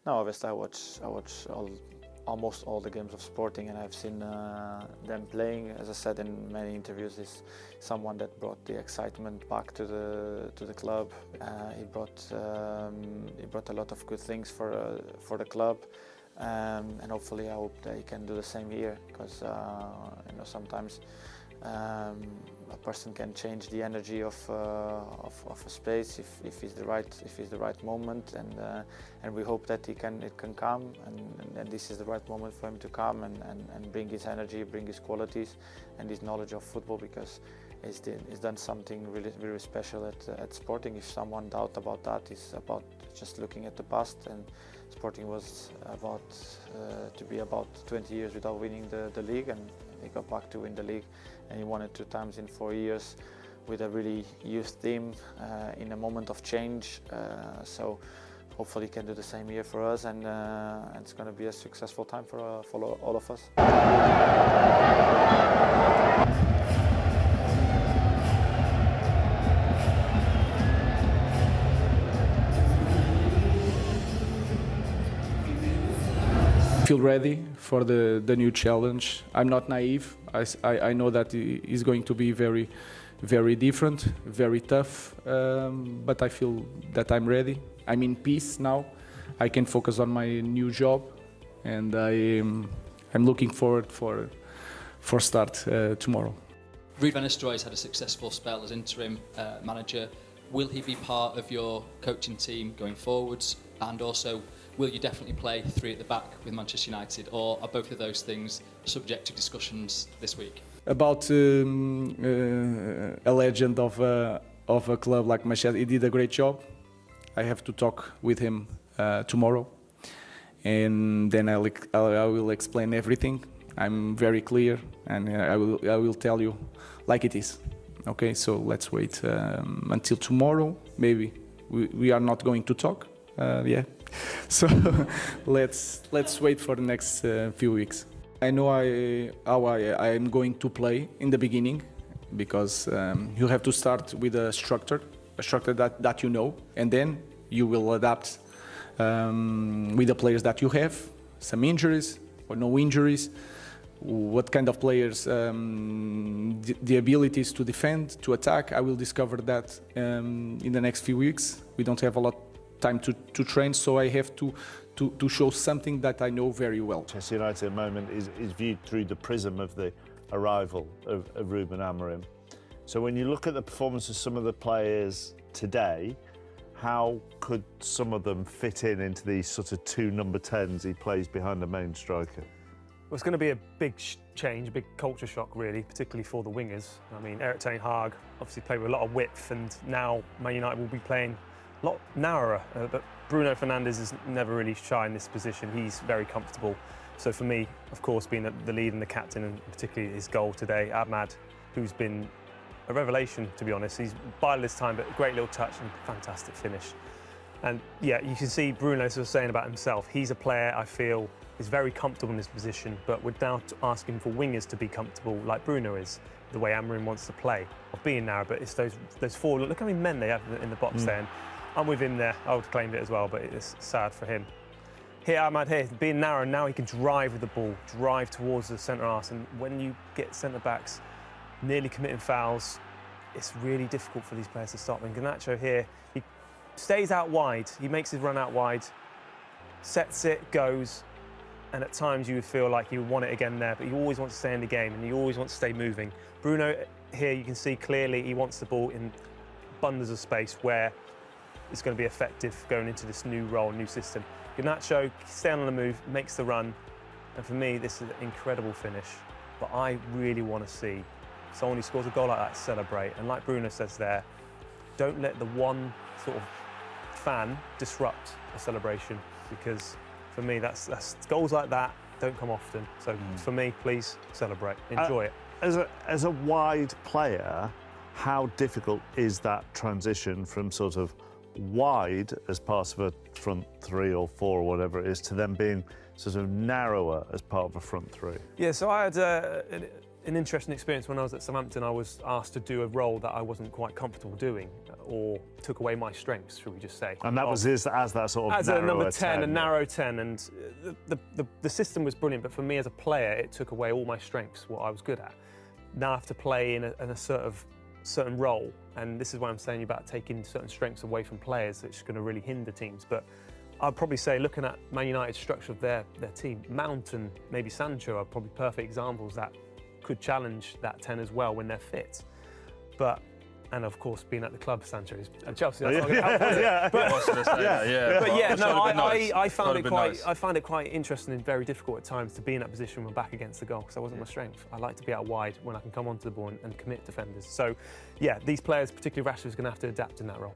No, obviously I watch almost all the games of Sporting, and I've seen them playing. As I said in many interviews, is someone that brought the excitement back to the club. He brought a lot of good things for the club, and hopefully I hope that he can do the same here, because sometimes a person can change the energy of a space if it's the right moment, and we hope that it can come, and this is the right moment for him to come and bring his energy, bring his qualities and his knowledge of football, because he's done something really, really special at Sporting. If someone doubt about that, it's about just looking at the past, and Sporting was about to be about 20 years without winning the league, and he got back to win the league, and he won it 2 times in 4 years with a really youth team in a moment of change. So hopefully he can do the same here for us, and it's going to be a successful time for all of us. Feel ready for the new challenge. I'm not naive. I know that it's going to be very, very different, very tough, but I feel that I'm ready. I'm in peace now. I can focus on my new job, and I'm looking forward for start tomorrow. Ruben Amorim had a successful spell as interim manager. Will he be part of your coaching team going forwards? And also, will you definitely play 3 at the back with Manchester United, or are both of those things subject to discussions this week? About a legend of a club like Manchester, he did a great job. I have to talk with him tomorrow, and then I will explain everything. I'm very clear, and I will tell you like it is. Okay, so let's wait until tomorrow. Maybe we are not going to talk. Yeah, so let's wait for the next few weeks. I know how I am going to play in the beginning, because you have to start with a structure that you know, and then you will adapt with the players that you have, some injuries or no injuries, what kind of players, the abilities to defend, to attack. I will discover that in the next few weeks. We don't have a lot time to train, so I have to show something that I know very well. Manchester United at the moment is viewed through the prism of the arrival of Ruben Amorim. So when you look at the performance of some of the players today, how could some of them fit into these sort of 2 number 10s he plays behind the main striker? Well, it's going to be a big change, a big culture shock, really, particularly for the wingers. I mean, Erik ten Hag obviously played with a lot of width, and now Man United will be playing a lot narrower. But Bruno Fernandes is never really shy in this position. He's very comfortable. So for me, of course, being the lead and the captain, and particularly his goal today, Ahmad, who's been a revelation, to be honest. He's bided his time, but a great little touch and fantastic finish. And yeah, you can see Bruno sort of saying about himself, he's a player I feel is very comfortable in this position, but we're now asking for wingers to be comfortable like Bruno is, the way Amorim wants to play, of being narrow. But it's those 4, look how many men they have in the box there. And I'm with him there. I would have claimed it as well, but it's sad for him. Here, Ahmad here, being narrow, now he can drive with the ball, drive towards the centre arse. And when you get centre-backs nearly committing fouls, it's really difficult for these players to stop. And Garnacho here, he stays out wide. He makes his run out wide, sets it, goes, and at times you would feel like he would want it again there, but he always wants to stay in the game and he always wants to stay moving. Bruno here, you can see clearly he wants the ball in bundles of space where it's going to be effective going into this new role, new system. Garnacho, staying on the move, makes the run, and for me, this is an incredible finish. But I really want to see someone who scores a goal like that celebrate, and like Bruno says there, don't let the one sort of fan disrupt a celebration, because for me, that's goals like that don't come often. So for me, please celebrate, enjoy it. As a wide player, how difficult is that transition from sort of wide as part of a front 3 or 4 or whatever it is, to then being sort of narrower as part of a front 3? Yeah, so I had an interesting experience. When I was at Southampton, I was asked to do a role that I wasn't quite comfortable doing, or took away my strengths, should we just say. And that was as that sort of as a number 10, 10, a narrow 10, and the system was brilliant, but for me as a player, it took away all my strengths, what I was good at. Now I have to play in a certain role, and this is why I'm saying about taking certain strengths away from players, which is going to really hinder teams. But I'd probably say, looking at Man United's structure of their team, Mount and maybe Sancho are probably perfect examples that could challenge that 10 as well when they're fit. And of course, being at the club, Sancho is at Chelsea. That's not going to help. I found it quite interesting and very difficult at times to be in that position when back against the goal, because that wasn't my strength. I like to be out wide when I can come onto the ball and commit defenders. So, yeah, these players, particularly Rashford, is going to have to adapt in that role.